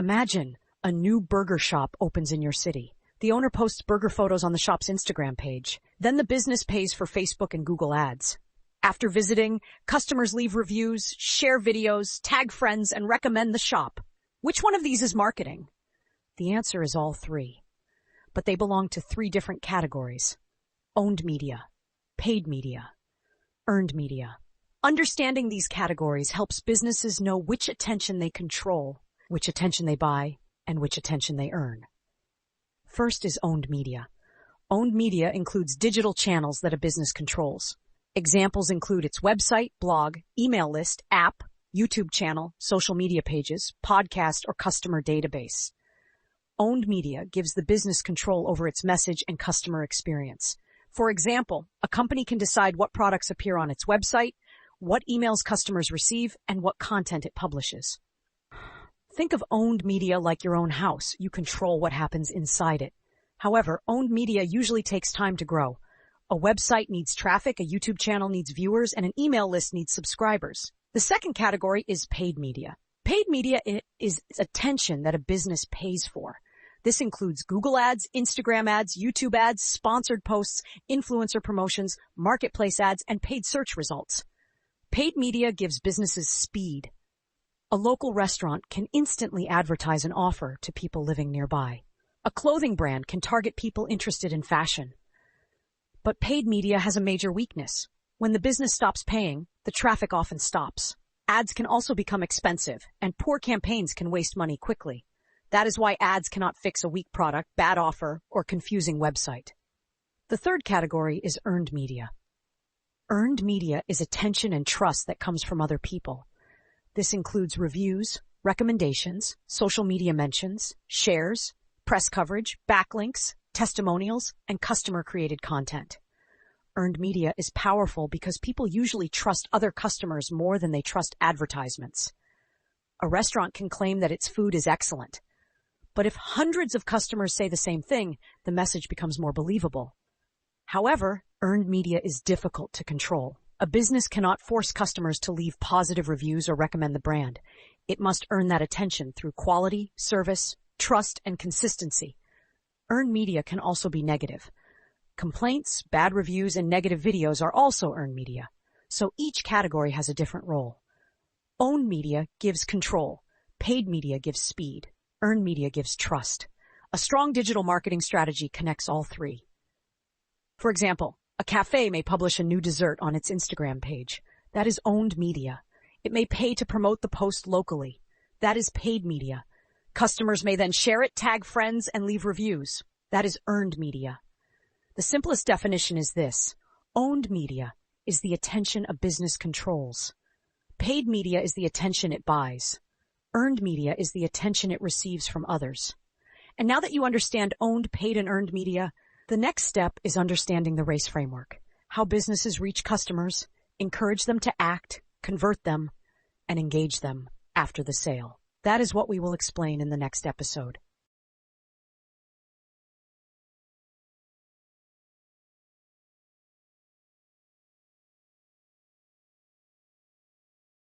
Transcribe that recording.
Imagine a new burger shop opens in your city. The owner posts burger photos on the shop's Instagram page. Then the business pays for Facebook and Google ads. After visiting, customers leave reviews, share videos, tag friends, and recommend the shop. Which one of these is marketing? The answer is all three. But they belong to three different categories: owned media, paid media, earned media. Understanding these categories helps businesses know which attention they control, which attention they buy, and which attention they earn. First is owned media. Owned media includes digital channels that a business controls. Examples include its website, blog, email list, app, YouTube channel, social media pages, podcast, or customer database. Owned media gives the business control over its message and customer experience. For example, a company can decide what products appear on its website, what emails customers receive, and what content it publishes. Think of owned media like your own house. You control what happens inside it. However, owned media usually takes time to grow. A website needs traffic, a YouTube channel needs viewers, and an email list needs subscribers. The second category is paid media. Paid media is attention that a business pays for. This includes Google ads, Instagram ads, YouTube ads, sponsored posts, influencer promotions, marketplace ads, and paid search results. Paid media gives businesses speed. A local restaurant can instantly advertise an offer to people living nearby. A clothing brand can target people interested in fashion. But paid media has a major weakness. When the business stops paying, the traffic often stops. Ads can also become expensive, and poor campaigns can waste money quickly. That is why ads cannot fix a weak product, bad offer, or confusing website. The third category is earned media. Earned media is attention and trust that comes from other people. This includes reviews, recommendations, social media mentions, shares, press coverage, backlinks, testimonials, and customer-created content. Earned media is powerful because people usually trust other customers more than they trust advertisements. A restaurant can claim that its food is excellent. But if hundreds of customers say the same thing, the message becomes more believable. However, earned media is difficult to control. A business cannot force customers to leave positive reviews or recommend the brand. It must earn that attention through quality, service, trust, and consistency. Earned media can also be negative. Complaints, bad reviews, and negative videos are also earned media. So each category has a different role. Owned media gives control. Paid media gives speed. Earned media gives trust. A strong digital marketing strategy connects all three. For example, a cafe may publish a new dessert on its Instagram page. That is owned media. It may pay to promote the post locally. That is paid media. Customers may then share it, tag friends, and leave reviews. That is earned media. The simplest definition is this: owned media is the attention a business controls. Paid media is the attention it buys. Earned media is the attention it receives from others. And now that you understand owned, paid, and earned media, the next step is understanding the RACE framework, how businesses reach customers, encourage them to act, convert them, and engage them after the sale. That is what we will explain in the next episode.